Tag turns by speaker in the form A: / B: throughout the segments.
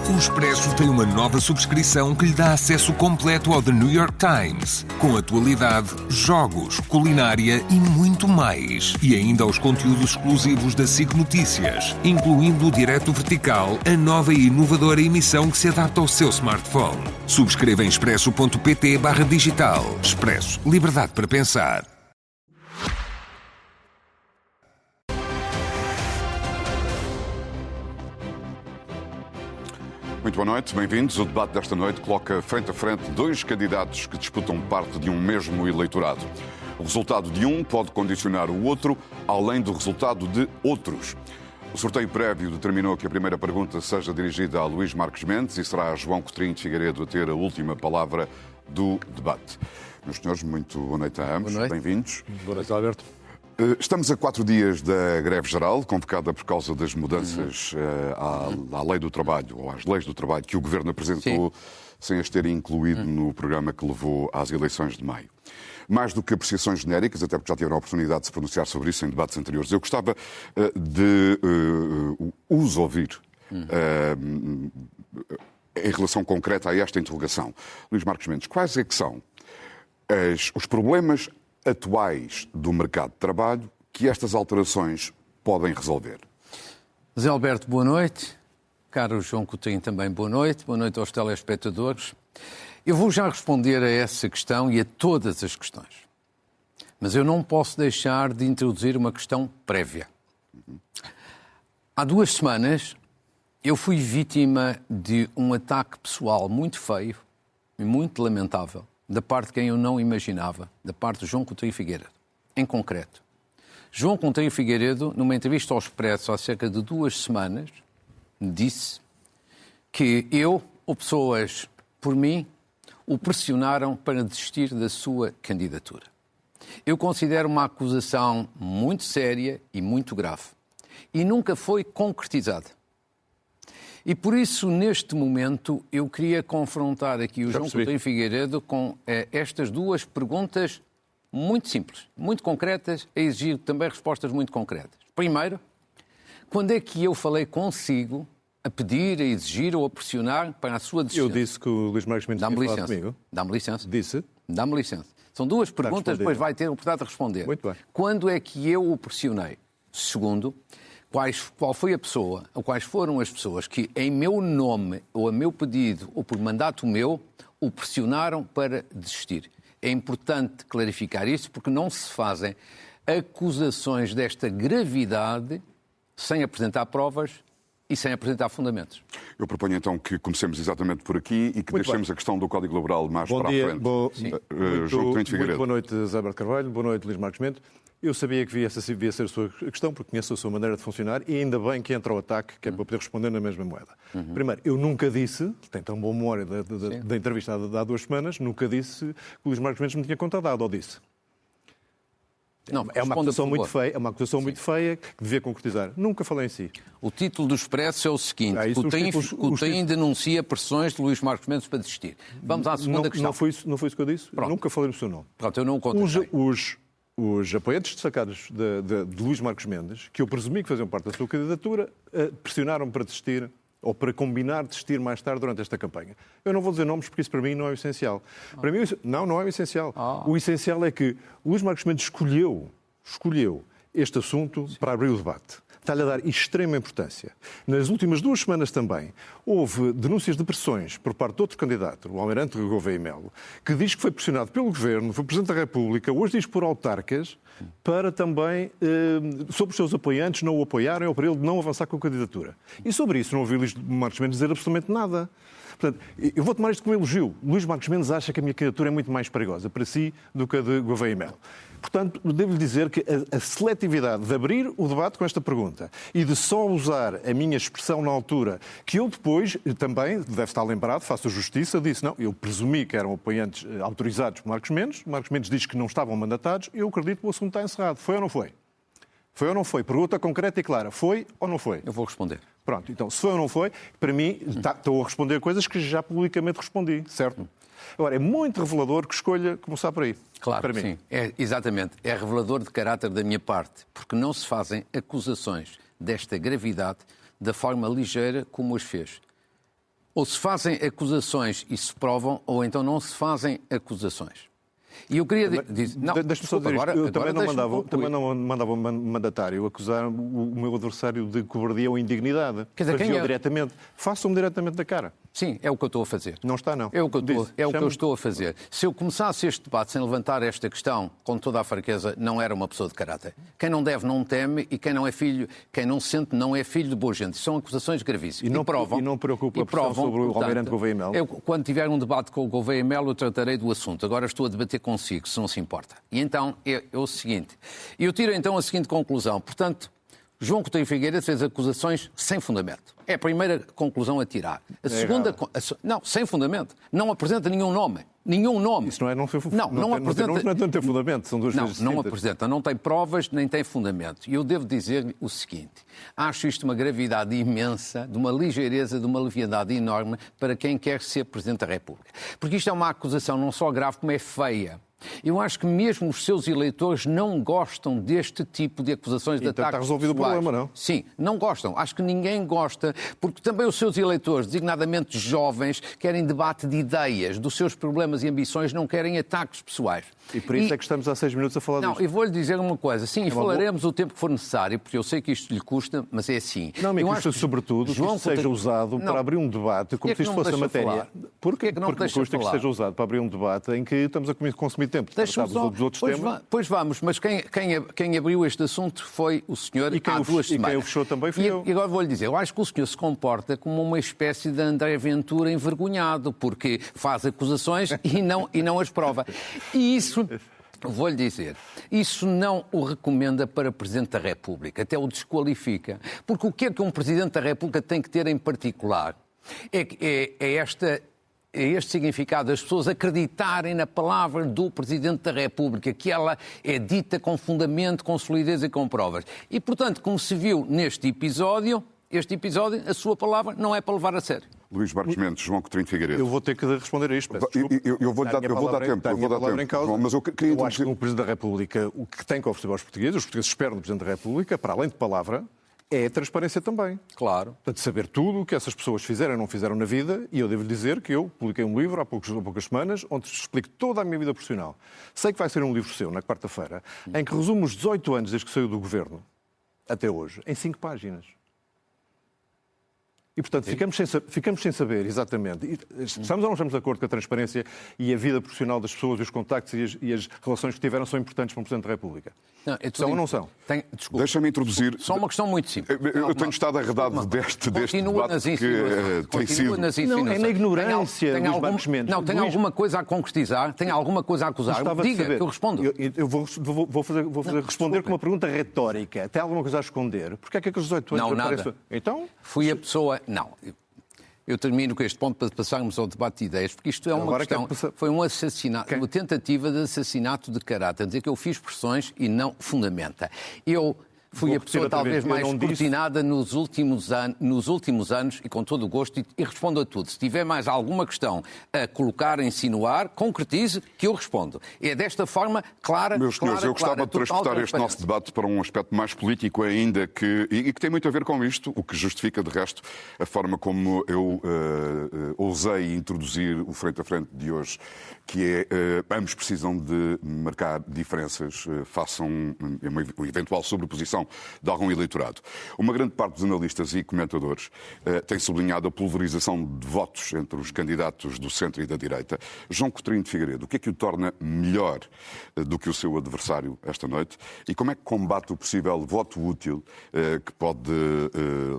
A: O Expresso tem uma nova subscrição que lhe dá acesso completo ao The New York Times, com atualidade, jogos, culinária e muito mais. E ainda aos conteúdos exclusivos da SIC Notícias, incluindo o Direto Vertical, a nova e inovadora emissão que se adapta ao seu smartphone. Subscreva em expresso.pt/digital. Expresso. Liberdade para pensar.
B: Muito boa noite, bem-vindos. O debate desta noite coloca frente a frente dois candidatos que disputam parte de um mesmo eleitorado. O resultado de um pode condicionar o outro, além do resultado de outros. O sorteio prévio determinou que a primeira pergunta seja dirigida a Luís Marques Mendes e será a João Coutinho de Figueiredo a ter a última palavra do debate. Meus senhores, muito boa noite a ambos. Bem-vindos.
C: Boa noite, Alberto.
B: Estamos a 4 dias da greve geral, convocada por causa das mudanças à lei do trabalho, ou às leis do trabalho, que o Governo apresentou sem as ter incluído no programa que levou às eleições de maio. Mais do que apreciações genéricas, até porque já tiveram a oportunidade de se pronunciar sobre isso em debates anteriores, eu gostava de os ouvir em relação concreta a esta interrogação. Luís Marques Mendes, quais é que são os problemas atuais do mercado de trabalho que estas alterações podem resolver?
D: Zé Alberto, boa noite. Caro João Coutinho, também boa noite. Boa noite aos telespectadores. Eu vou já responder a essa questão e a todas as questões. Mas eu não posso deixar de introduzir uma questão prévia. Há 2 semanas eu fui vítima de um ataque pessoal muito feio e muito lamentável da parte de quem eu não imaginava, da parte de João Coutinho Figueiredo. Em concreto, João Coutinho Figueiredo, numa entrevista ao Expresso há cerca de 2 semanas, disse que eu, ou pessoas por mim, o pressionaram para desistir da sua candidatura. Eu considero uma acusação muito séria e muito grave. E nunca foi concretizada. E por isso, neste momento, eu queria confrontar aqui o João Coutinho Figueiredo com estas 2 perguntas muito simples, muito concretas, a exigir também respostas muito concretas. Primeiro, quando é que eu falei consigo a pedir, a exigir ou a pressionar para a sua desistência?
C: Eu disse que o Luís Marques Mendes tinha falado comigo.
D: Dá-me licença.
C: Disse.
D: Dá-me licença. São 2 perguntas, depois vai ter a oportunidade de responder.
C: Muito bem.
D: Quando é que eu o pressionei? Segundo, qual foi a pessoa, ou quais foram as pessoas que, em meu nome, ou a meu pedido, ou por mandato meu, o pressionaram para desistir? É importante clarificar isso, porque não se fazem acusações desta gravidade sem apresentar provas e sem apresentar fundamentos.
B: Eu proponho então que comecemos exatamente por aqui e que deixemos a questão do Código Laboral mais para a frente. João Coutinho de Figueiredo.
C: Boa noite, Zé Alberto Carvalho. Boa noite, Luís Marques Mendes. Eu sabia que devia ser a sua questão, porque conheço a sua maneira de funcionar e ainda bem que entra o ataque, que é para poder responder na mesma moeda. Primeiro, eu nunca disse, tem tão boa memória da entrevista de há 2 semanas, nunca disse que o Luís Marques Mendes me tinha contado, ou disse?
D: Não,
C: é uma acusação muito feia, muito feia que devia concretizar. Nunca falei em si.
D: O título do Expresso é o seguinte: Coutinho denuncia pressões de Luís Marques Mendes para desistir. Vamos à segunda questão.
C: Não foi isso que eu disse? Nunca falei no seu nome.
D: Pronto, eu não o contestei.
C: Os apoiantes destacados de Luís Marques Mendes, que eu presumi que faziam parte da sua candidatura, pressionaram para desistir ou para combinar desistir mais tarde durante esta campanha. Eu não vou dizer nomes porque isso para mim não é o essencial. Para mim, não é o essencial. O essencial é que Luís Marques Mendes escolheu este assunto para abrir o debate. Está-lhe a dar extrema importância. Nas últimas 2 semanas também houve denúncias de pressões por parte de outro candidato, o Almirante Gouveia e Melo, que diz que foi pressionado pelo Governo, foi Presidente da República, hoje diz por autarcas, para também, sobre os seus apoiantes, não o apoiarem ou para ele não avançar com a candidatura. E sobre isso não ouvi Luís Marques Mendes dizer absolutamente nada. Portanto, eu vou tomar isto como elogio. Luís Marques Mendes acha que a minha candidatura é muito mais perigosa para si do que a de Gouveia e Melo. Portanto, devo-lhe dizer que a seletividade de abrir o debate com esta pergunta e de só usar a minha expressão na altura, que eu depois também, deve estar lembrado, faço justiça, disse, não, eu presumi que eram apoiantes autorizados por Marques Mendes diz que não estavam mandatados, eu acredito que o assunto está encerrado. Foi ou não foi? Foi ou não foi? Pergunta concreta e clara. Foi ou não foi?
D: Eu vou responder.
C: Pronto, então, se foi ou não foi, para mim, estou a responder coisas que já publicamente respondi, certo? Agora, é muito revelador que escolha começar por aí.
D: Claro,
C: para mim.
D: Sim. Exatamente. É revelador de caráter da minha parte, porque não se fazem acusações desta gravidade da forma ligeira como as fez. Ou se fazem acusações e se provam, ou então não se fazem acusações. E eu queria dizer...
C: Deixa-me só dizer isto. Eu também não mandava o mandatário acusar o meu adversário de cobardia ou indignidade.
D: Quer dizer,
C: Fazia-o diretamente. Façam-me diretamente da cara.
D: Sim, é o que eu estou a fazer.
C: Não está, não.
D: É o que eu estou a fazer. Se eu começasse este debate sem levantar esta questão, com toda a franqueza, não era uma pessoa de caráter. Quem não deve não teme e quem não é filho, quem não sente não é filho de boa gente. São acusações gravíssimas.
C: E não preocupa a pressão sobre o Almirante Gouveia e Melo?
D: Eu, quando tiver um debate com o Gouveia e Melo, eu tratarei do assunto. Agora estou a debater consigo, se não se importa. E então é o seguinte. Eu tiro então a seguinte conclusão. Portanto, João Coutinho Figueiredo fez acusações sem fundamento. É a primeira conclusão a tirar. A segunda... Não, sem fundamento. Não apresenta nenhum nome. Nenhum nome.
C: Isso não é não ter
D: fundamento.
C: Não tem fundamento, são duas coisas distintas.
D: Não apresenta, não tem provas, nem tem fundamento. E eu devo dizer-lhe o seguinte. Acho isto uma gravidade imensa, de uma ligeireza, de uma leviandade enorme para quem quer ser Presidente da República. Porque isto é uma acusação não só grave, como é feia. Eu acho que mesmo os seus eleitores não gostam deste tipo de acusações de ataques.
C: Está resolvido
D: pessoais.
C: O problema, não?
D: Sim, não gostam. Acho que ninguém gosta, porque também os seus eleitores, designadamente jovens, querem debate de ideias, dos seus problemas e ambições, não querem ataques pessoais.
C: E por isso é que estamos há 6 minutos a falar disto.
D: Não, e vou-lhe dizer uma coisa. Sim, falaremos o tempo que for necessário, porque eu sei que isto lhe custa, mas é assim.
C: Não, me custa sobretudo que isto seja usado para abrir um debate, como se isto fosse a matéria.
D: Porquê que não
C: custa que isto seja usado para abrir um debate em que estamos a consumir tempo de tratar dos outros temas?
D: Pois vamos, mas quem abriu este assunto foi o senhor há 2 semanas. E
C: quem o fechou também fui eu.
D: E agora vou-lhe dizer, eu acho que o senhor se comporta como uma espécie de André Ventura envergonhado, porque faz acusações e não as prova. E isso... Vou-lhe dizer, isso não o recomenda para Presidente da República, até o desqualifica. Porque o que é que um Presidente da República tem que ter em particular? É este significado, as pessoas acreditarem na palavra do Presidente da República, que ela é dita com fundamento, com solidez e com provas. E, portanto, como se viu neste episódio, a sua palavra não é para levar a sério.
B: Luís Marcos Mendes, João Coutinho Figueiredo.
C: Eu vou ter que responder a isto.
B: Eu vou dar tempo. Mas eu
C: acho que o Presidente da República, o que tem que oferecer aos portugueses, os portugueses esperam do Presidente da República, para além de palavra, é a transparência também.
D: Claro.
C: Portanto, saber tudo o que essas pessoas fizeram ou não fizeram na vida, e eu devo dizer que eu publiquei um livro há poucas semanas, onde explico toda a minha vida profissional. Sei que vai ser um livro seu, na quarta-feira, em que resumo os 18 anos desde que saiu do Governo até hoje, em 5 páginas. E, portanto, ficamos sem saber exatamente. Estamos ou não estamos de acordo que a transparência e a vida profissional das pessoas, os contactos e as relações que tiveram são importantes para um Presidente da República?
D: Não,
C: são ou não são?
D: Desculpa.
B: Deixa-me introduzir...
D: Só uma questão muito simples.
B: Eu tenho estado arredado deste debate que tem sido...
C: Não, é na ignorância dos Marcos Mendes.
D: Não, tem alguma coisa a concretizar? Tem alguma coisa a acusar? Diga, que eu respondo.
C: Eu vou responder com uma pergunta retórica. Tem alguma coisa a esconder? Porquê é que aqueles 18 anos...
D: Não, nada.
C: Então...
D: Fui a pessoa... Não. Eu termino com este ponto para passarmos ao debate de ideias, porque isto é uma questão... Foi um assassinato, uma tentativa de assassinato de caráter. Dizer que eu fiz pressões e não fundamenta. Eu fui a pessoa talvez mais escrutinada nos últimos anos e com todo o gosto e respondo a tudo. Se tiver mais alguma questão a colocar, a insinuar, concretize que eu respondo. É desta forma clara,
B: Meus senhores, eu gostava de transportar este nosso debate para um aspecto mais político ainda e que tem muito a ver com isto, o que justifica, de resto, a forma como eu ousei introduzir o Frente a Frente de hoje, que é ambos precisam de marcar diferenças, façam uma eventual sobreposição de algum eleitorado. Uma grande parte dos analistas e comentadores tem sublinhado a pulverização de votos entre os candidatos do centro e da direita. João Coutinho de Figueiredo, o que é que o torna melhor do que o seu adversário esta noite? E como é que combate o possível voto útil que pode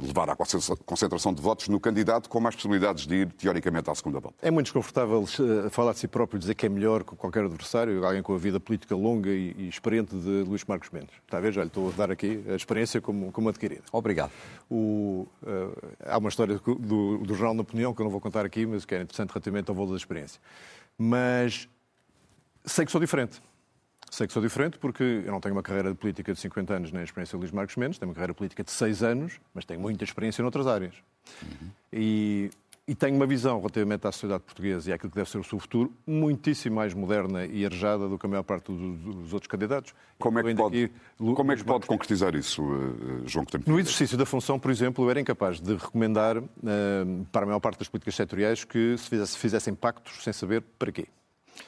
B: levar à concentração de votos no candidato com mais possibilidades de ir, teoricamente, à segunda volta?
C: É muito desconfortável falar de si próprio e dizer que é melhor que qualquer adversário, alguém com a vida política longa e experiente de Luís Marcos Mendes. Está a ver? Já lhe estou a dar aqui a experiência como adquirida.
D: Obrigado.
C: Há uma história do Jornal da Opinião que eu não vou contar aqui, mas que é interessante relativamente ao valor da experiência. Mas sei que sou diferente. Sei que sou diferente porque eu não tenho uma carreira de política de 50 anos nem a experiência de Luís Marcos Mendes, tenho uma carreira política de 6 anos, mas tenho muita experiência noutras áreas. E E tenho uma visão relativamente à sociedade portuguesa e àquilo que deve ser o seu futuro muitíssimo mais moderna e arejada do que a maior parte dos outros candidatos.
B: Como é que pode concretizar isso, João Coutinho?
C: No exercício da função, por exemplo, eu era incapaz de recomendar para a maior parte das políticas setoriais que se fizessem pactos sem saber para quê.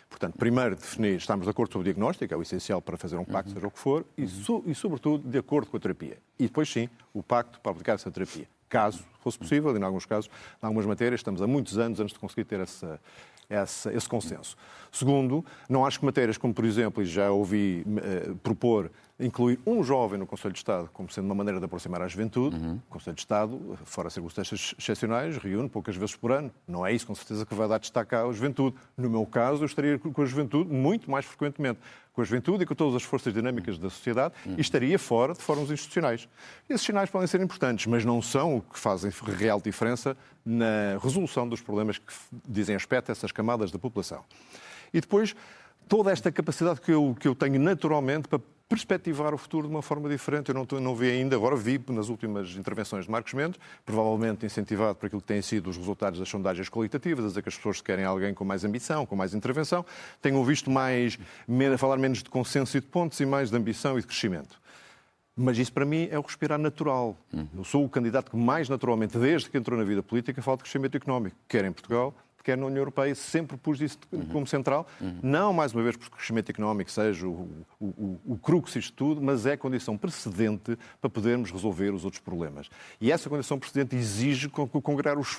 C: Portanto, primeiro definir, estamos de acordo sobre o diagnóstico, é o essencial para fazer um pacto, seja o que for, e sobretudo de acordo com a terapia. E depois sim, o pacto para aplicar essa terapia. Caso fosse possível, e em alguns casos, em algumas matérias, estamos há muitos anos antes de conseguir ter esse consenso. Segundo, não acho que matérias como, por exemplo, e já ouvi propor incluir um jovem no Conselho de Estado como sendo uma maneira de aproximar a juventude. O Conselho de Estado, fora circunstâncias excepcionais, reúne poucas vezes por ano. Não é isso, com certeza, que vai dar destaque à juventude. No meu caso, eu estaria com a juventude muito mais frequentemente. Com a juventude e com todas as forças dinâmicas da sociedade e estaria fora de fóruns institucionais. Esses sinais podem ser importantes, mas não são o que fazem real diferença na resolução dos problemas que dizem respeito a essas camadas da população. E depois, toda esta capacidade que eu tenho naturalmente para perspectivar o futuro de uma forma diferente. Eu não vi ainda, agora vi nas últimas intervenções de Marcos Mendes, provavelmente incentivado por aquilo que têm sido os resultados das sondagens qualitativas, a dizer que as pessoas querem alguém com mais ambição, com mais intervenção. Tenho visto falar menos de consenso e de pontos e mais de ambição e de crescimento. Mas isso, para mim, é o respirar natural. Eu sou o candidato que mais naturalmente, desde que entrou na vida política, fala de crescimento económico, quer em Portugal, quer na União Europeia, sempre pus isso como central. Não, mais uma vez, porque o crescimento económico seja o crux disto tudo, mas é a condição precedente para podermos resolver os outros problemas. E essa condição precedente exige congregar os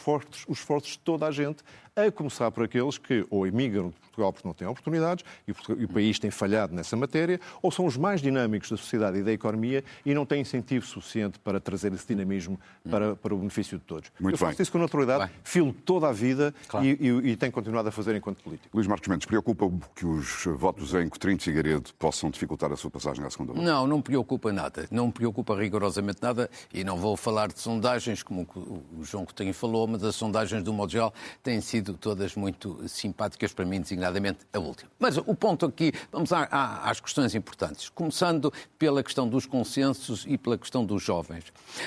C: esforços de toda a gente, a começar por aqueles que ou emigram de Portugal porque não têm oportunidades e o país tem falhado nessa matéria, ou são os mais dinâmicos da sociedade e da economia e não têm incentivo suficiente para trazer esse dinamismo para o benefício de todos.
B: Muito
C: eu faço isso com naturalidade, filo toda a vida e tenho continuado a fazer enquanto político.
B: Luís Marcos Mendes, preocupa que os votos em Coutrinho de Figueiredo possam dificultar a sua passagem à segunda volta?
D: Não me preocupa nada. Não me preocupa rigorosamente nada e não vou falar de sondagens, como o João Coutinho falou, mas as sondagens, do modo geral, têm sido todas muito simpáticas para mim, designadamente a última. Mas o ponto aqui, vamos às questões importantes, começando pela questão dos consensos e pela questão dos jovens.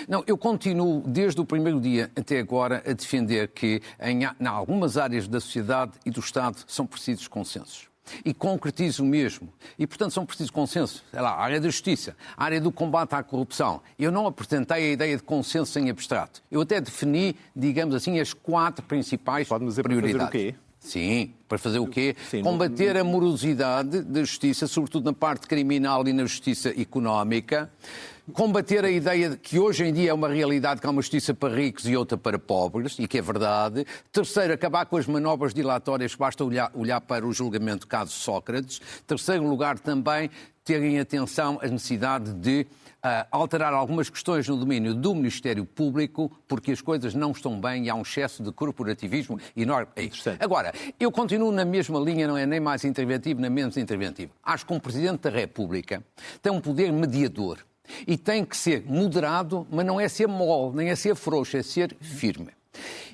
D: Não, eu continuo, desde o primeiro dia até agora, a defender que em algumas áreas da sociedade e do Estado são precisos consensos. E concretizo mesmo. E, portanto, são precisos consensos. Sei lá, a área da justiça, a área do combate à corrupção. Eu não apresentei a ideia de consenso em abstrato. Eu até defini, digamos assim, as 4 principais prioridades.
C: Para fazer o quê?
D: Sim, para fazer o quê?
C: Sim,
D: combater a morosidade da justiça, sobretudo na parte criminal e na justiça económica. Combater a ideia de que hoje em dia é uma realidade que há uma justiça para ricos e outra para pobres, e que é verdade. Terceiro, acabar com as manobras dilatórias, basta olhar para o julgamento caso Sócrates. Terceiro lugar, também terem atenção à necessidade de alterar algumas questões no domínio do Ministério Público, porque as coisas não estão bem e há um excesso de corporativismo enorme. Agora, eu continuo na mesma linha, não é nem mais interventivo, nem menos interventivo. Acho que um Presidente da República tem um poder mediador e tem que ser moderado, mas não é ser mole, nem é ser frouxo, é ser firme.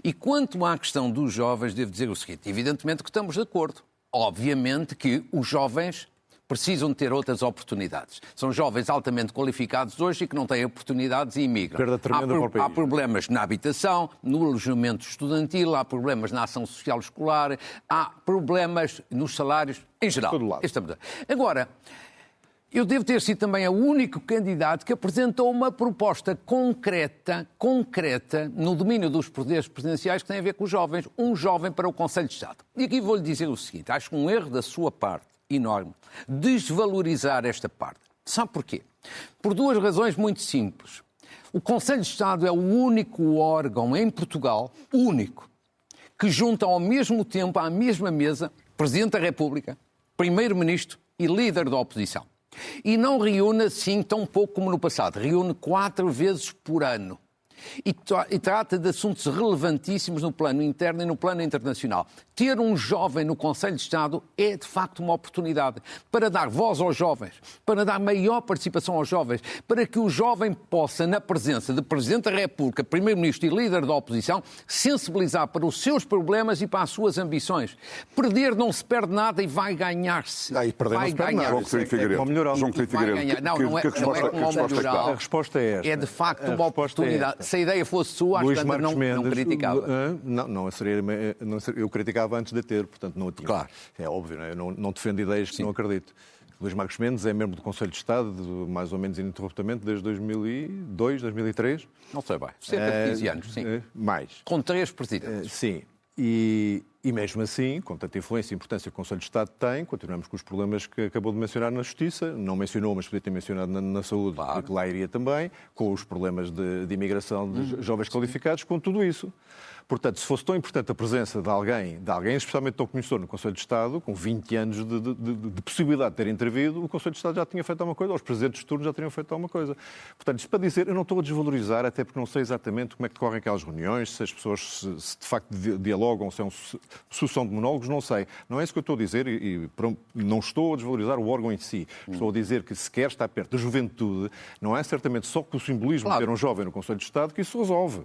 D: E quanto à questão dos jovens, devo dizer o seguinte, evidentemente que estamos de acordo. Obviamente que os jovens precisam de ter outras oportunidades. São jovens altamente qualificados hoje e que não têm oportunidades e imigram.
C: Perda tremenda para o país.
D: Há problemas na habitação, no alojamento estudantil, há problemas na ação social escolar, há problemas nos salários em geral.
C: Todo lado.
D: Agora, eu devo ter sido também o único candidato que apresentou uma proposta concreta no domínio dos poderes presidenciais que tem a ver com os jovens. Um jovem para o Conselho de Estado. E aqui vou-lhe dizer o seguinte, acho que um erro da sua parte enorme desvalorizar esta parte. Sabe porquê? Por 2 razões muito simples. O Conselho de Estado é o único órgão em Portugal, único, que junta ao mesmo tempo, à mesma mesa, Presidente da República, Primeiro-Ministro e líder da oposição. E não reúne assim tão pouco como no passado. Reúne 4 vezes por ano. E trata de assuntos relevantíssimos no plano interno e no plano internacional. Ter um jovem no Conselho de Estado é, de facto, uma oportunidade para dar voz aos jovens, para dar maior participação aos jovens, para que o jovem possa, na presença de Presidente da República, Primeiro-Ministro e líder da oposição, sensibilizar para os seus problemas e para as suas ambições. Perder não se perde nada e vai ganhar-se.
C: E perder não se perde nada.
B: João Coutinho Figueiredo.
D: Não é como ao melhoral.
C: A resposta é esta.
D: É, de facto, uma oportunidade. se a ideia fosse sua,
C: Luís
D: às
C: Marcos
D: tantas não
C: Mendes,
D: criticava.
C: eu criticava antes de ter, portanto não a tinha.
D: Claro.
C: É óbvio, não é? Eu não defendo ideias que não acredito. Luís Marcos Mendes é membro do Conselho de Estado, mais ou menos ininterruptamente, desde 2002, 2003.
D: Não sei bem. Cerca de 15 anos, sim.
C: Mais.
D: Com 3 presidentes.
C: Sim. E mesmo assim, com tanta influência e importância que o Conselho de Estado tem, continuamos com os problemas que acabou de mencionar na Justiça, não mencionou, mas podia ter mencionado na saúde, claro, que lá iria também, com os problemas de imigração de jovens qualificados, com tudo isso. Portanto, se fosse tão importante a presença de alguém especialmente tão conhecedor no Conselho de Estado, com 20 anos de possibilidade de ter intervido, o Conselho de Estado já tinha feito alguma coisa, ou os presidentes de turno já teriam feito alguma coisa. Portanto, isto para dizer, eu não estou a desvalorizar, até porque não sei exatamente como é que decorrem aquelas reuniões, se as pessoas se de facto dialogam, se é uma sucessão de monólogos, não sei. Não é isso que eu estou a dizer e não estou a desvalorizar o órgão em si. Estou a dizer que se quer estar perto da juventude, não é certamente só com o simbolismo de ter um jovem no Conselho de Estado que isso resolve.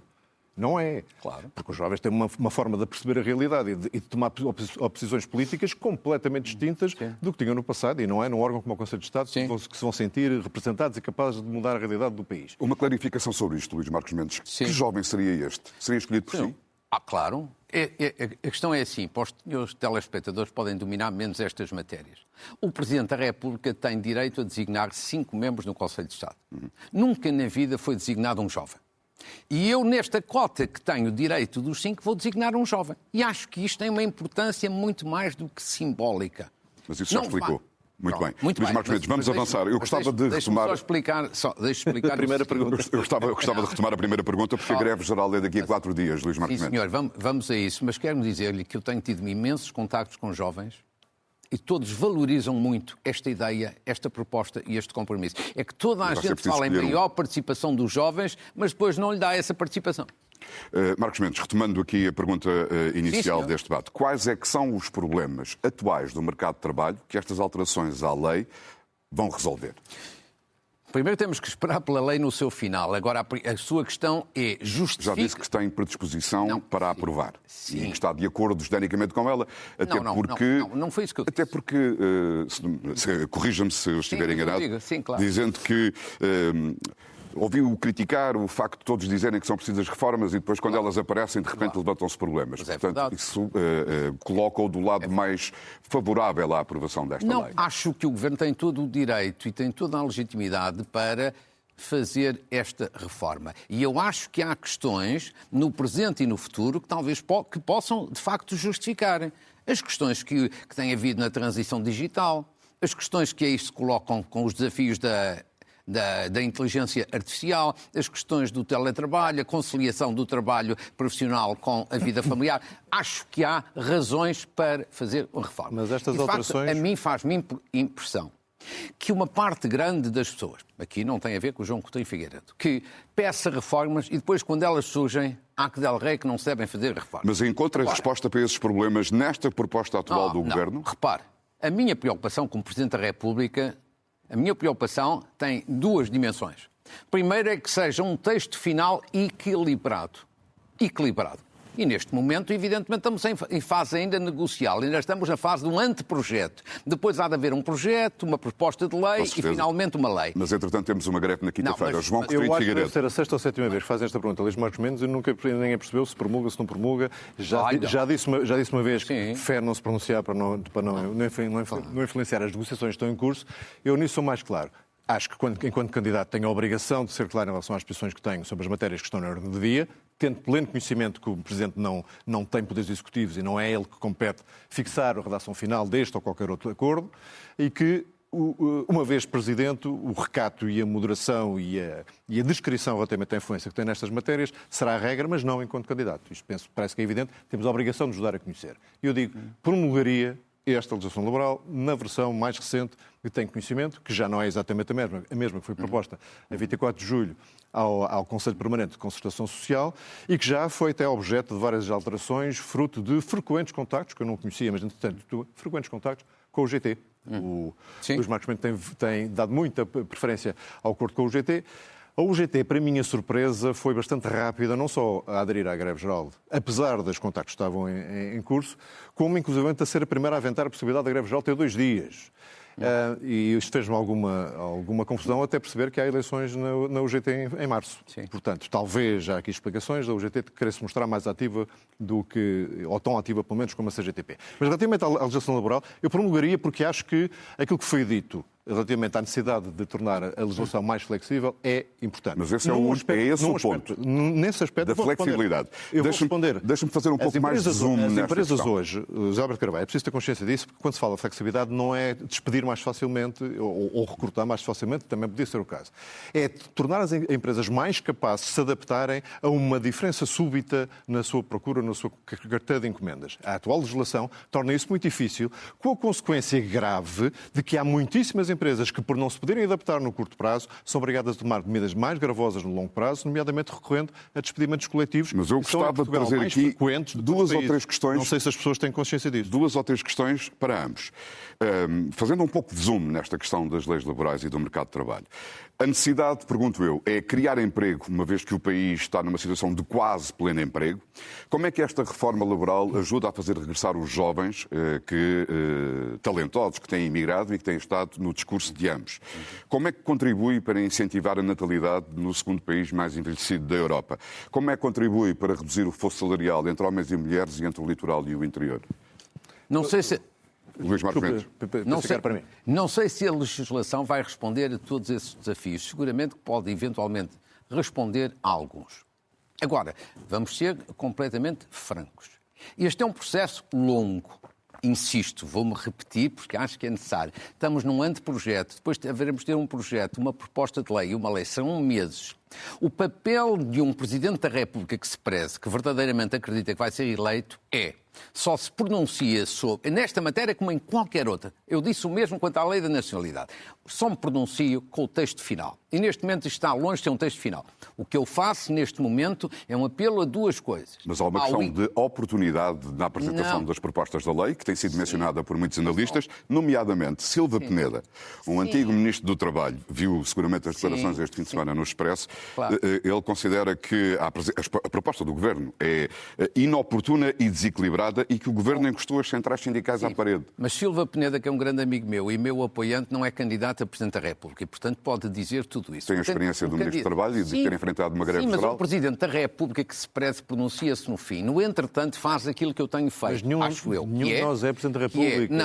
C: Não é. Claro. Porque os jovens têm uma forma de perceber a realidade e de tomar opções políticas completamente distintas do que tinham no passado. E não é num órgão como o Conselho de Estado que se vão sentir representados e capazes de mudar a realidade do país.
B: Uma clarificação sobre isto, Luís Marcos Mendes. Que jovem seria este? Seria escolhido por si?
D: Claro. A questão é assim, para os senhores telespectadores podem dominar menos estas matérias. O Presidente da República tem direito a designar 5 membros no Conselho de Estado. Nunca na vida foi designado um jovem. E eu, nesta cota que tenho direito dos 5, vou designar um jovem. E acho que isto tem uma importância muito mais do que simbólica.
B: Mas isso já explicou. Muito bem.
D: Muito
B: Luís
D: bem.
B: Marcos Mendes, vamos avançar. Eu gostava de retomar...
D: Deixa-me explicar
C: a primeira pergunta.
B: Eu gostava de retomar a primeira pergunta, porque a greve geral é daqui a 4 dias, Luís Marcos Mendes.
D: Sim, senhor, vamos a isso. Mas quero dizer-lhe que eu tenho tido imensos contactos com jovens e todos valorizam muito esta ideia, esta proposta e este compromisso. É que toda a gente fala em maior participação dos jovens, mas depois não lhe dá essa participação.
B: Marcos Mendes, retomando aqui a pergunta inicial deste debate, quais é que são os problemas atuais do mercado de trabalho que estas alterações à lei vão resolver?
D: Primeiro temos que esperar pela lei no seu final. Agora, a sua questão é justificar...
B: Já disse que tem predisposição para aprovar. Sim. E que está de acordo genericamente com ela. Até
D: não foi isso que eu disse.
B: Até porque, corrija-me se eu estiver enganado,
D: claro,
B: dizendo que... ouviu criticar o facto de todos dizerem que são precisas reformas e depois, quando elas aparecem, de repente levantam-se problemas.
D: Mas
B: portanto, isso coloca-o do lado mais favorável à aprovação desta lei.
D: Acho que o Governo tem todo o direito e tem toda a legitimidade para fazer esta reforma. E eu acho que há questões no presente e no futuro que talvez que possam, de facto, justificar. As questões que têm havido na transição digital, as questões que aí se colocam com os desafios da inteligência artificial, as questões do teletrabalho, a conciliação do trabalho profissional com a vida familiar. Acho que há razões para fazer uma reforma.
C: Mas estas
D: alterações... facto, a mim faz-me impressão que uma parte grande das pessoas, aqui não tem a ver com o João Coutinho Figueiredo, que peça reformas e depois, quando elas surgem, há que dar rei que não se devem fazer reformas.
B: Mas encontra resposta para esses problemas nesta proposta atual do Governo?
D: Repare, a minha preocupação como Presidente da República... A minha preocupação tem 2 dimensões. Primeiro é que seja um texto final equilibrado. E neste momento, evidentemente, estamos em fase ainda negocial. Ainda estamos na fase de um anteprojeto. Depois há de haver um projeto, uma proposta de lei e, finalmente, uma lei.
B: Mas, entretanto, temos uma greve na quinta-feira. João Coutinho Figueiredo.
C: Eu acho que deve ser a 6ª ou 7ª vez que fazem esta pergunta. Luís Marcos Mendes, ninguém percebeu se promulga, se não promulga. Já disse uma vez que fé não se pronunciar para não influenciar as negociações que estão em curso. Eu nisso sou mais claro. Acho que, enquanto candidato, tenho a obrigação de ser claro em relação às posições que tenho sobre as matérias que estão na ordem do dia, tendo pleno conhecimento que o Presidente não tem poderes executivos e não é ele que compete fixar a redação final deste ou qualquer outro acordo, e que, uma vez Presidente, o recato e a moderação e a descrição relativamente à influência que tem nestas matérias será a regra, mas não enquanto candidato. Isto parece que é evidente, temos a obrigação de nos dar a conhecer. E eu digo, promulgaria esta legislação laboral na versão mais recente que tenho conhecimento, que já não é exatamente a mesma que foi proposta a 24 de julho ao Conselho Permanente de Concertação Social e que já foi até objeto de várias alterações, fruto de frequentes contactos, que eu não conhecia, mas entretanto frequentes contactos com o GT. O Luís Marcos Mendes tem dado muita preferência ao acordo com o GT. A UGT, para minha surpresa, foi bastante rápida, não só a aderir à greve geral, apesar dos contactos que estavam em curso, como inclusivamente a ser a primeira a aventar a possibilidade da greve geral ter 2 dias. E isto fez-me alguma confusão até perceber que há eleições na UGT em março.
D: Sim.
C: Portanto, talvez há aqui explicações da UGT de querer se mostrar mais ativa do que, ou tão ativa pelo menos como a CGTP. Mas relativamente à legislação laboral, eu promulgaria porque acho que aquilo que foi dito relativamente à necessidade de tornar a legislação mais flexível é importante.
B: Mas esse é o ponto.
C: Nesse aspecto,
B: da flexibilidade.
C: Eu vou responder.
B: Deixa-me fazer um pouco mais de zoom nesta
C: As empresas
B: questão.
C: hoje, José Alberto Carvalho, é preciso ter consciência disso, porque quando se fala de flexibilidade não é despedir mais facilmente ou recrutar mais facilmente, também podia ser o caso. É tornar as empresas mais capazes de se adaptarem a uma diferença súbita na sua procura, na sua carteira de encomendas. A atual legislação torna isso muito difícil, com a consequência grave de que há muitíssimas empresas que, por não se poderem adaptar no curto prazo, são obrigadas a tomar medidas mais gravosas no longo prazo, nomeadamente recorrendo a despedimentos coletivos.
B: Mas eu gostava de trazer aqui duas ou três questões.
C: Não sei se as pessoas têm consciência disso.
B: Duas ou três questões para ambos. Fazendo um pouco de zoom nesta questão das leis laborais e do mercado de trabalho. A necessidade, pergunto eu, é criar emprego, uma vez que o país está numa situação de quase pleno emprego. Como é que esta reforma laboral ajuda a fazer regressar os jovens talentosos que têm imigrado e que têm estado no discurso de ambos? Como é que contribui para incentivar a natalidade no segundo país mais envelhecido da Europa? Como é que contribui para reduzir o fosso salarial entre homens e mulheres e entre o litoral e o interior?
D: Não sei se...
B: Luís Marcos Mendes.
D: Não sei se a legislação vai responder a todos esses desafios. Seguramente pode, eventualmente, responder a alguns. Agora, vamos ser completamente francos. Este é um processo longo. Insisto, vou-me repetir porque acho que é necessário. Estamos num anteprojeto, depois haveremos de ter um projeto, uma proposta de lei e uma lei, são meses. O papel de um Presidente da República que se preze, que verdadeiramente acredita que vai ser eleito, só se pronuncia sobre, nesta matéria como em qualquer outra. Eu disse o mesmo quanto à lei da nacionalidade. Só me pronuncio com o texto final. E neste momento está longe de ter um texto final. O que eu faço neste momento é um apelo a duas coisas.
B: Mas há uma questão de oportunidade na apresentação das propostas da lei, que tem sido mencionada por muitos analistas, nomeadamente Silva Peneda, um antigo Ministro do Trabalho, viu seguramente as declarações este fim de semana no Expresso. Claro. Ele considera que a proposta do Governo é inoportuna e desequilibrada e que o Governo encostou as centrais sindicais à parede.
D: Mas Silva Peneda, que é um grande amigo meu e meu apoiante, não é candidato a Presidente da República e, portanto, pode dizer tudo isso.
B: Tem a experiência do Ministro do Trabalho e de ter enfrentado uma greve geral.
D: Mas o Presidente da República que se preze pronuncia-se no fim. No entretanto, faz aquilo que eu tenho feito, acho eu.
C: Nenhum de nós é Presidente da República.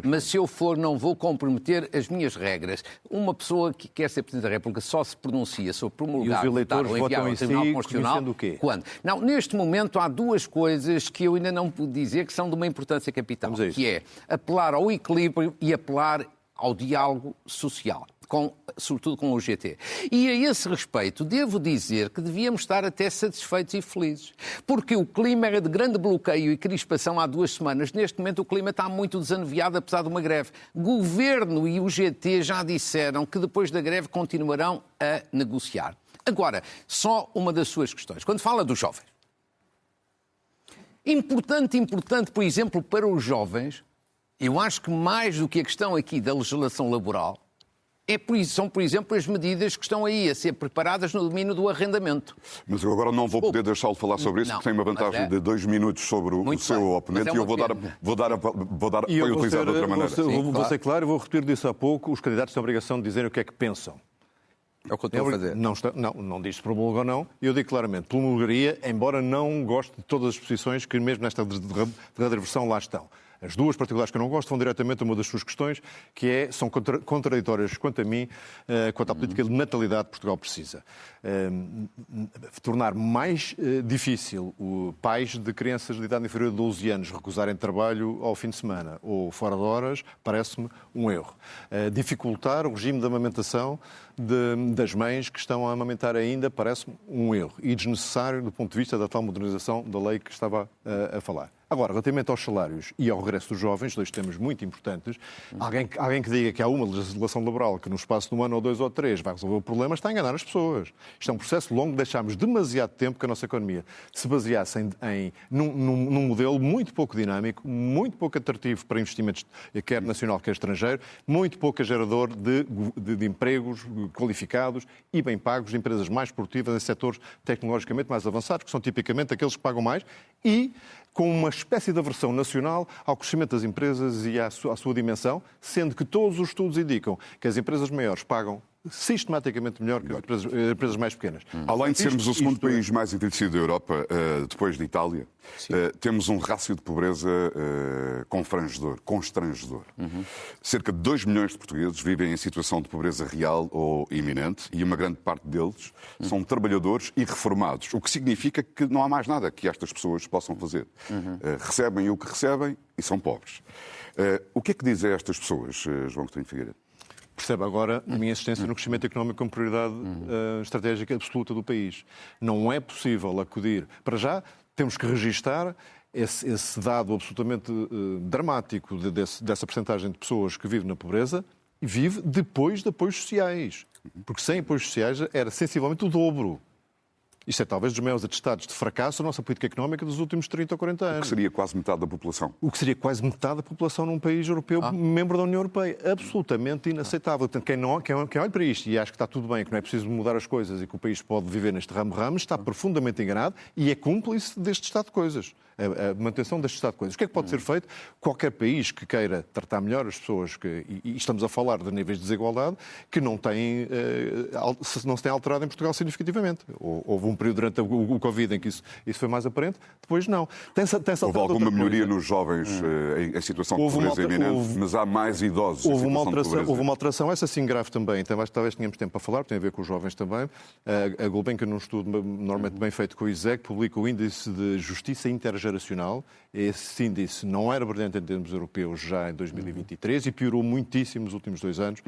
D: Mas se eu for, não vou comprometer as minhas regras. Uma pessoa que quer ser Presidente da República só se pronuncia sobre promulgar,
C: e os eleitores votam em Tribunal Constitucional
D: o quê? Quando? Não, neste momento há duas coisas que eu ainda não pude dizer que são de uma importância capital, que é apelar ao equilíbrio e apelar ao diálogo social, sobretudo com o UGT. E a esse respeito, devo dizer que devíamos estar até satisfeitos e felizes, porque o clima era de grande bloqueio e crispação há 2 semanas. Neste momento o clima está muito desanuviado, apesar de uma greve. Governo e UGT já disseram que depois da greve continuarão a negociar. Agora, só uma das suas questões. Quando fala dos jovens, importante, por exemplo, para os jovens, eu acho que mais do que a questão aqui da legislação laboral, são, por exemplo, as medidas que estão aí a ser preparadas no domínio do arrendamento.
B: Mas eu agora não vou poder deixá-lo falar sobre isso, porque tem uma vantagem de 2 minutos sobre o seu oponente e eu vou dar foi utilizado de outra maneira.
C: Vou ser claro, vou repetir disso há pouco, os candidatos têm a obrigação de dizerem o que é que pensam.
D: É o que eu estou a fazer.
C: Não diz se promulga ou não. Eu digo claramente, promulgaria, embora não goste de todas as posições que mesmo nesta verdadeira versão lá estão. As duas particulares que eu não gosto vão diretamente a uma das suas questões, que são contraditórias quanto a mim, quanto à política de natalidade que Portugal precisa. Tornar mais difícil pais de crianças de idade inferior a 12 anos recusarem trabalho ao fim de semana ou fora de horas parece-me um erro. Dificultar o regime de amamentação das mães que estão a amamentar ainda parece-me um erro e desnecessário do ponto de vista da tal modernização da lei que estava a falar. Agora, relativamente aos salários e ao regresso dos jovens, 2 temas muito importantes, alguém que diga que há uma legislação laboral que no espaço de 1 ano ou 2 ou 3 vai resolver o problema está a enganar as pessoas. Isto é um processo longo, deixámos demasiado tempo que a nossa economia se baseasse num modelo muito pouco dinâmico, muito pouco atrativo para investimentos, quer nacional, quer estrangeiro, muito pouco gerador de empregos qualificados e bem pagos de empresas mais produtivas em setores tecnologicamente mais avançados, que são tipicamente aqueles que pagam mais e com uma espécie de aversão nacional ao crescimento das empresas e à sua dimensão, sendo que todos os estudos indicam que as empresas maiores pagam sistematicamente melhor que as empresas mais pequenas.
B: Além de sermos o segundo país mais envelhecido da Europa, depois de Itália, temos um rácio de pobreza constrangedor. Cerca de 2 milhões de portugueses vivem em situação de pobreza real ou iminente e uma grande parte deles são trabalhadores e reformados, o que significa que não há mais nada que estas pessoas possam fazer. Recebem o que recebem e são pobres. O que é que dizem estas pessoas, João Coutinho Figueiredo?
C: Percebe agora a minha insistência no crescimento económico como prioridade estratégica absoluta do país. Não é possível acudir. Para já, temos que registar esse dado absolutamente dramático dessa percentagem de pessoas que vivem na pobreza e vive depois de apoios sociais. Porque sem apoios sociais era sensivelmente o dobro. Isto é talvez dos maiores atestados de fracasso da nossa política económica dos últimos 30 ou 40 anos.
B: O que seria quase metade da população.
C: O que seria quase metade da população num país europeu membro da União Europeia. Absolutamente inaceitável. Portanto, quem olha para isto e acha que está tudo bem, que não é preciso mudar as coisas e que o país pode viver neste ramo-ramo, está profundamente enganado e é cúmplice deste estado de coisas. A manutenção deste estado de coisas. O que é que pode ser feito? Qualquer país que queira tratar melhor as pessoas, e estamos a falar de níveis de desigualdade, que não se tem alterado em Portugal significativamente. Houve um período durante o Covid em que isso foi mais aparente, depois não.
B: Houve alguma melhoria nos jovens em situação de pobreza iminente, mas há mais idosos em situação de pobreza.
C: Houve uma alteração, essa sim grave também, talvez tenhamos tempo para falar, tem a ver com os jovens também. A Gulbenkian, num estudo normalmente bem feito com o ISEC, publica o Índice de Justiça Intergeracional. Esse índice não era brilhante em termos europeus já em 2023 e piorou muitíssimo nos últimos 2 anos,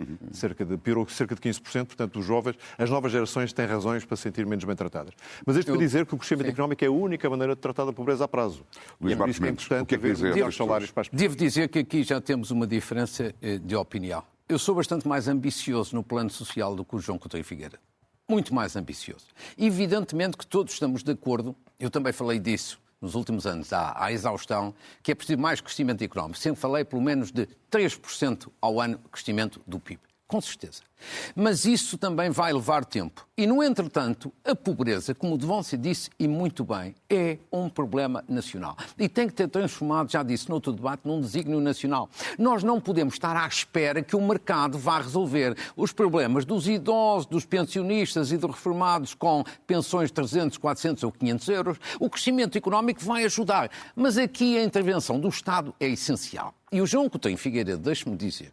C: piorou cerca de 15%, portanto os jovens, as novas gerações têm razões para se sentir menos bem tratadas. Mas isto para dizer que o crescimento económico é a única maneira de tratar da pobreza a prazo.
B: Luís Marcos Mendes, o que é que dizer aos salários para as pessoas?
D: Devo dizer que aqui já temos uma diferença de opinião. Eu sou bastante mais ambicioso no plano social do que o João Coutinho Figueiredo. Muito mais ambicioso. Evidentemente que todos estamos de acordo, eu também falei disso nos últimos anos, à exaustão, que é preciso mais crescimento económico. Sempre falei pelo menos de 3% ao ano de crescimento do PIB. Com certeza. Mas isso também vai levar tempo. E, no entretanto, a pobreza, como o Devonse disse, e muito bem, é um problema nacional. E tem que ter transformado, já disse no outro debate, num desígnio nacional. Nós não podemos estar à espera que o mercado vá resolver os problemas dos idosos, dos pensionistas e dos reformados com pensões de 300, 400 ou 500 euros. O crescimento económico vai ajudar. Mas aqui a intervenção do Estado é essencial. E o João Coutinho Figueiredo, deixe-me dizer,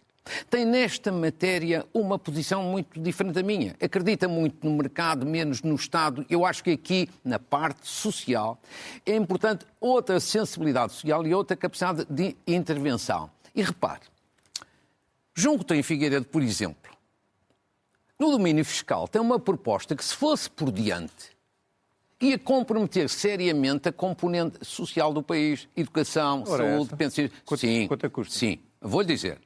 D: tem nesta matéria uma posição muito diferente da minha. Acredita muito no mercado, menos no Estado. Eu acho que aqui, na parte social, é importante outra sensibilidade social e outra capacidade de intervenção. E repare, João Coutinho Figueiredo, por exemplo, no domínio fiscal tem uma proposta que, se fosse por diante, ia comprometer seriamente a componente social do país. Educação, saúde, pensões.
C: Quanto é que custa?
D: Sim, vou-lhe dizer.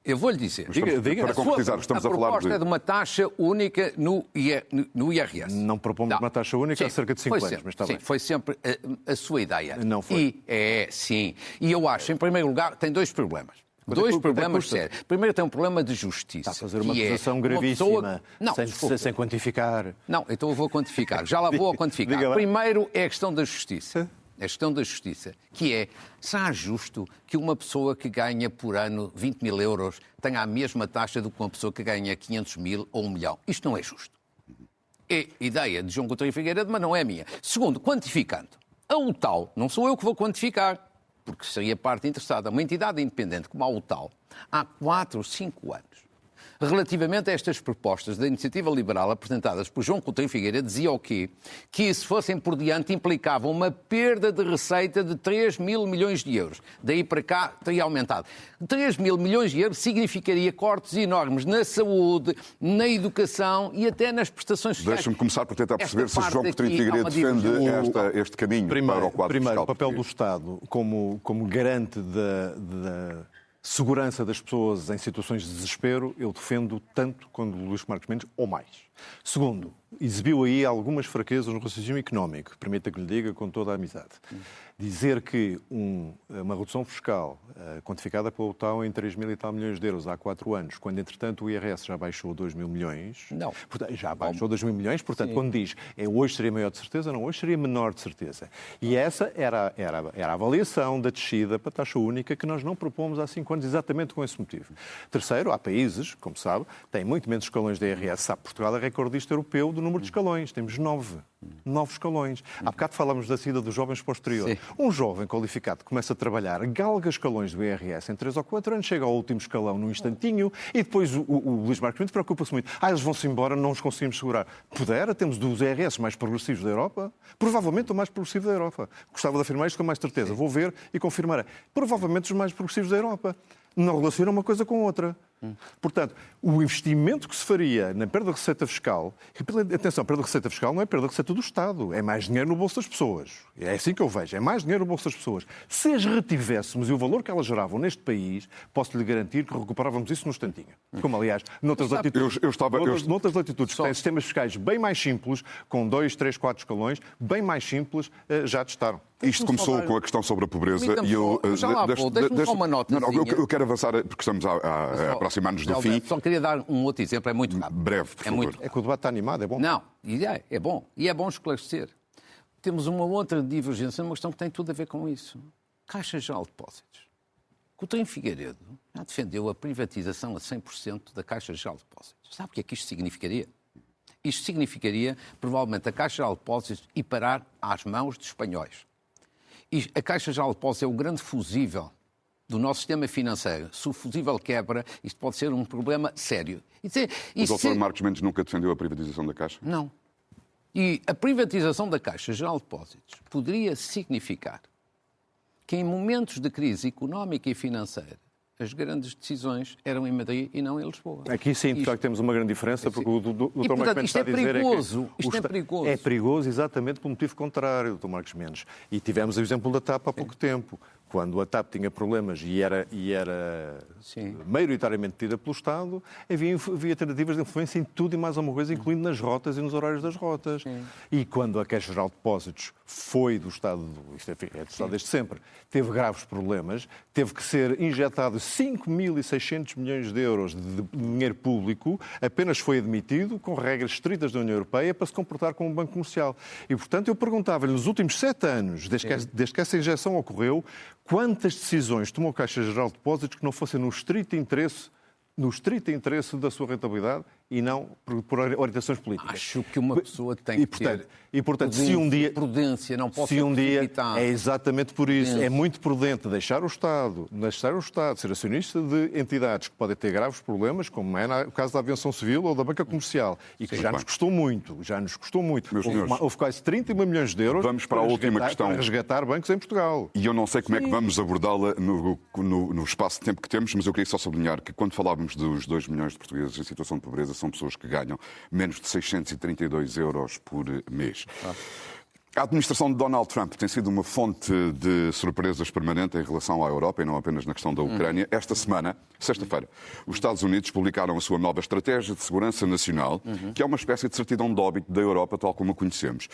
C: Diga.
B: Para concretizar, estamos a falar
D: proposta é de uma taxa única no IRS.
C: Não propomos uma taxa única há cerca de 5 anos, mas está bem.
D: Foi sempre a sua ideia.
C: Não foi.
D: Sim. E eu acho, em primeiro lugar, tem 2 problemas. Dois problemas sérios. Primeiro tem um problema de justiça.
C: Está a fazer uma acusação gravíssima, sem quantificar.
D: Não, então eu vou quantificar. Já lá vou a quantificar. Primeiro é a questão da justiça. A questão da justiça, que é, será justo que uma pessoa que ganha por ano 20 mil euros tenha a mesma taxa do que uma pessoa que ganha 500 mil ou 1 milhão? Isto não é justo. É ideia de João Coutinho Figueiredo, mas não é minha. Segundo, quantificando. A UTAU, não sou eu que vou quantificar, porque seria parte interessada. Uma entidade independente como a UTAU, há 4 ou 5 anos, relativamente a estas propostas da Iniciativa Liberal apresentadas por João Coutinho Figueiredo, dizia o quê? Que, se fossem por diante, implicavam uma perda de receita de 3 mil milhões de euros. Daí para cá teria aumentado. 3 mil milhões de euros significaria cortes enormes na saúde, na educação e até nas prestações sociais.
B: Deixa-me começar por tentar perceber se João Coutinho Figueiredo defende este caminho para o quadro fiscal.
C: O papel do Estado como garante da segurança das pessoas em situações de desespero, eu defendo tanto quanto o Luís Marcos Mendes, ou mais. Segundo, exibiu aí algumas fraquezas no raciocínio económico, permita que lhe diga com toda a amizade. Dizer que uma redução fiscal quantificada pela OTAN em 3 mil e tal milhões de euros há 4 anos, quando entretanto o IRS já baixou 2 mil milhões...
D: Não.
C: Portanto, já baixou 2 mil milhões, portanto, sim, quando diz hoje seria maior de certeza, não, hoje seria menor de certeza. E essa era a avaliação da descida para a taxa única que nós não propomos há 5 anos, exatamente com esse motivo. Terceiro, há países, como sabe, têm muito menos escalões de IRS. Sabe, Portugal é recordista europeu do número de escalões. Temos 9 escalões. Há bocado falávamos da saída dos jovens para o exterior. Sim. Um jovem qualificado que começa a trabalhar, galga escalões do IRS em 3 ou 4 anos, chega ao último escalão num instantinho e depois o Luís Marques Mendes preocupa-se muito. Eles vão-se embora, não os conseguimos segurar. Pudera, temos dos IRS mais progressivos da Europa, provavelmente o mais progressivo da Europa. Gostava de afirmar isto com mais certeza. Sim. Vou ver e confirmarei. Provavelmente os mais progressivos da Europa. Não relaciona uma coisa com outra. Portanto, o investimento que se faria na perda de receita fiscal, atenção, perda de receita fiscal não é perda de receita do Estado, é mais dinheiro no bolso das pessoas. É assim que eu vejo, é mais dinheiro no bolso das pessoas. Se as retivéssemos e o valor que elas geravam neste país, posso-lhe garantir que recuperávamos isso num instantinho. Como, aliás, noutras latitudes que têm sistemas fiscais bem mais simples, com 2, 3, 4 escalões, bem mais simples, já testaram.
B: Isto começou com a questão sobre a pobreza e eu...
D: Deixa-me só uma nota.
B: Eu quero avançar, porque estamos a aproximar-nos do fim.
D: Só queria dar um outro exemplo, é muito rápido.
B: Breve, por favor.
C: É que o debate está animado, é bom.
D: Não, é bom. E é bom esclarecer. Temos uma outra divergência, uma questão que tem tudo a ver com isso. Caixa Geral de Depósitos. Coutinho Figueiredo já defendeu a privatização a 100% da Caixa Geral de Depósitos. Sabe o que é que isto significaria? Isto significaria, provavelmente, a Caixa Geral de Depósitos ir parar às mãos dos espanhóis. E a Caixa Geral de Depósitos é o grande fusível do nosso sistema financeiro. Se o fusível quebra, isto pode ser um problema sério.
B: O Dr. Marcos Mendes nunca defendeu a privatização da Caixa?
D: Não. E a privatização da Caixa Geral de Depósitos poderia significar que em momentos de crise económica e financeira as grandes decisões eram em Madrid e não em Lisboa.
C: Aqui sim, de facto, temos uma grande diferença, porque o Dr. Marcos Mendes está a dizer
D: isto é perigoso.
C: É perigoso exatamente pelo motivo contrário, Dr. Marcos Mendes. E tivemos o exemplo da TAP há pouco tempo. Quando a TAP tinha problemas e era maioritariamente tida pelo Estado, havia tentativas de influência em tudo e mais alguma coisa, incluindo nas rotas e nos horários das rotas. Sim. E quando a Caixa Geral de Depósitos foi do Estado, isto é do Estado desde sempre, teve graves problemas, teve que ser injetado 5.600 milhões de euros de dinheiro público, apenas foi admitido, com regras estritas da União Europeia, para se comportar como um banco comercial. E, portanto, eu perguntava-lhe, nos últimos 7 anos, desde que essa injeção ocorreu, quantas decisões tomou a Caixa Geral de Depósitos que não fossem no estrito interesse da sua rentabilidade e não por orientações políticas?
D: Acho que uma pessoa tem que ter
C: se um dia
D: prudência, não pode ser precipitado.
C: É exatamente por isso. É muito prudente deixar o Estado ser acionista de entidades que podem ter graves problemas, como é o caso da aviação civil ou da banca comercial, e que já nos custou muito. Houve quase 31 milhões de euros
B: Vamos para a última questão.
C: Para resgatar bancos em Portugal.
B: E eu não sei como é que vamos abordá-la no espaço de tempo que temos, mas eu queria só sublinhar que quando falávamos dos 2 milhões de portugueses em situação de pobreza, são pessoas que ganham menos de 632 euros por mês. A administração de Donald Trump tem sido uma fonte de surpresas permanente em relação à Europa e não apenas na questão da Ucrânia. Esta semana, sexta-feira, os Estados Unidos publicaram a sua nova estratégia de segurança nacional, que é uma espécie de certidão de óbito da Europa tal como a conhecemos.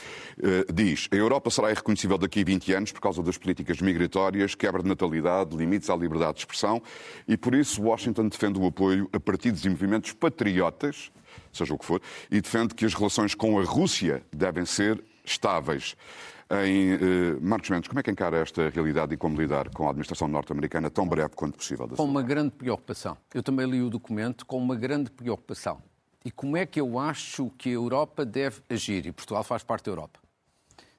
B: Diz, a Europa será irreconhecível daqui a 20 anos por causa das políticas migratórias, quebra de natalidade, limites à liberdade de expressão e por isso Washington defende o apoio a partidos e movimentos patriotas, seja o que for, e defende que as relações com a Rússia devem ser estáveis. Marcos Mendes, como é que encara esta realidade e como lidar com a administração norte-americana tão breve quanto possível?
D: Com uma grande preocupação. Eu também li o documento com uma grande preocupação. E como é que eu acho que a Europa deve agir? E Portugal faz parte da Europa.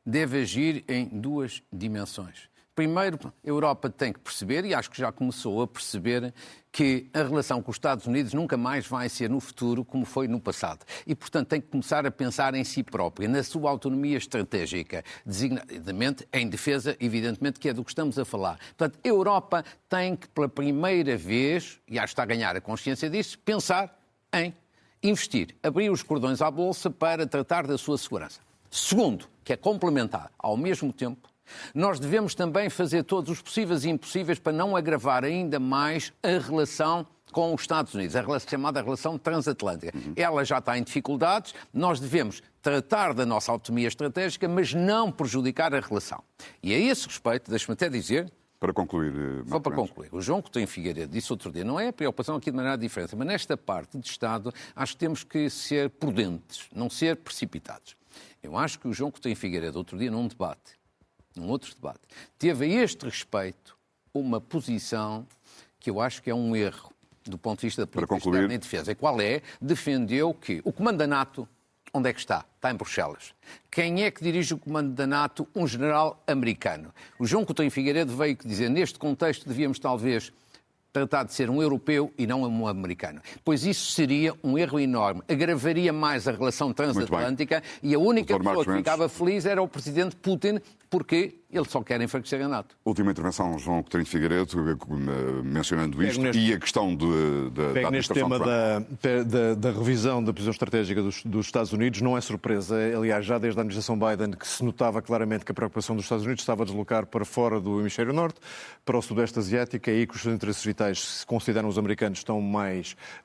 D: Deve agir em 2 dimensões. Primeiro, a Europa tem que perceber, e acho que já começou a perceber, que a relação com os Estados Unidos nunca mais vai ser no futuro como foi no passado. E, portanto, tem que começar a pensar em si própria, na sua autonomia estratégica, designadamente em defesa, evidentemente, que é do que estamos a falar. Portanto, a Europa tem que, pela primeira vez, e acho que está a ganhar a consciência disso, pensar em investir, abrir os cordões à bolsa para tratar da sua segurança. Segundo, que é complementar ao mesmo tempo, nós devemos também fazer todos os possíveis e impossíveis para não agravar ainda mais a relação com os Estados Unidos, a chamada relação transatlântica. Ela já está em dificuldades, nós devemos tratar da nossa autonomia estratégica, mas não prejudicar a relação. E a esse respeito, deixe-me até dizer...
B: Para concluir,
D: só para concluir, o João Coutinho Figueiredo disse outro dia, não é a preocupação aqui de maneira diferente, mas nesta parte de Estado acho que temos que ser prudentes, não ser precipitados. Eu acho que o João Coutinho Figueiredo outro dia num outro debate, teve a este respeito uma posição que eu acho que é um erro do ponto de vista da política externa e defesa. E qual é? Defendeu que o comando da NATO, onde é que está? Está em Bruxelas. Quem é que dirige o comando da NATO? Um general americano. O João Coutinho Figueiredo veio dizer, neste contexto devíamos talvez tratar de ser um europeu e não um americano. Pois isso seria um erro enorme. Agravaria mais a relação transatlântica e a única pessoa que ficava feliz era o presidente Putin, porque ele só quer enfraquecer a NATO.
B: Última intervenção, João Coutinho Figueiredo, mencionando isto e a questão da
C: neste tema da revisão da posição estratégica dos Estados Unidos, não é surpresa. Aliás, já desde a administração Biden, que se notava claramente que a preocupação dos Estados Unidos estava a deslocar para fora do hemisfério norte, para o sudeste asiático, é aí que os seus interesses vitais, se consideram os americanos,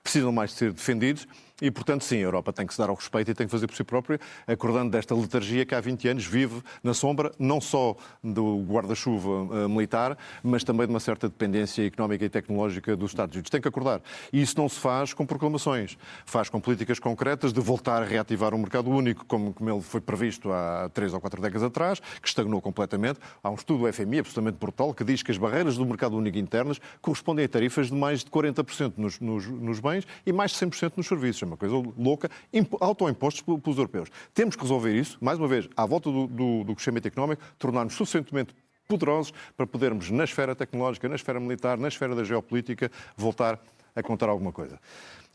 C: precisam mais de ser defendidos. E, portanto, sim, a Europa tem que se dar ao respeito e tem que fazer por si própria, acordando desta letargia que há 20 anos vive na sombra, não só do guarda-chuva militar, mas também de uma certa dependência económica e tecnológica dos Estados Unidos. Tem que acordar. E isso não se faz com proclamações. Faz com políticas concretas de voltar a reativar um mercado único, como ele foi previsto há 3 ou 4 décadas atrás, que estagnou completamente. Há um estudo do FMI absolutamente brutal que diz que as barreiras do mercado único internas correspondem a tarifas de mais de 40% nos bens e mais de 100% nos serviços. É uma coisa louca, autoimpostos pelos europeus. Temos que resolver isso, mais uma vez, à volta do crescimento económico, tornar-nos suficientemente poderosos para podermos, na esfera tecnológica, na esfera militar, na esfera da geopolítica, voltar a contar alguma coisa.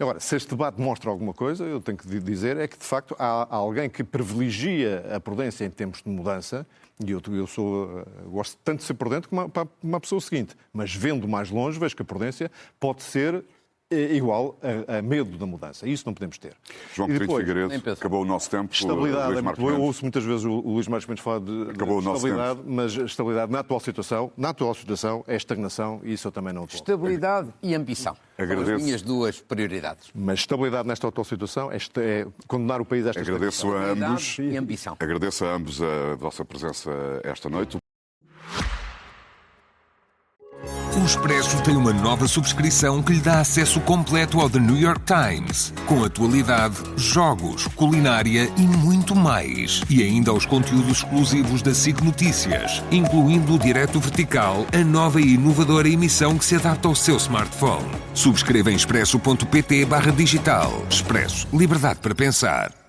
C: Agora, se este debate mostra alguma coisa, eu tenho que dizer, é que, de facto, há alguém que privilegia a prudência em tempos de mudança, e eu gosto tanto de ser prudente como uma pessoa seguinte, mas vendo mais longe, vejo que a prudência pode ser igual a medo da mudança. Isso não podemos ter.
B: João Coutinho Figueiredo, acabou o nosso tempo.
C: Estabilidade, eu ouço muitas vezes o Luís Marques Mendes falar de estabilidade, mas estabilidade na atual situação é estagnação e isso eu também não estou.
D: Estabilidade e ambição. São as minhas duas prioridades.
C: Mas estabilidade nesta atual situação é condenar o país a esta
B: Agradeço a ambos
D: e ambição.
B: Agradeço a ambos a vossa presença esta noite.
A: O Expresso tem uma nova subscrição que lhe dá acesso completo ao The New York Times, com atualidade, jogos, culinária e muito mais. E ainda aos conteúdos exclusivos da SIC Notícias, incluindo o Direto Vertical, a nova e inovadora emissão que se adapta ao seu smartphone. Subscreva em expresso.pt/digital. Expresso. Liberdade para pensar.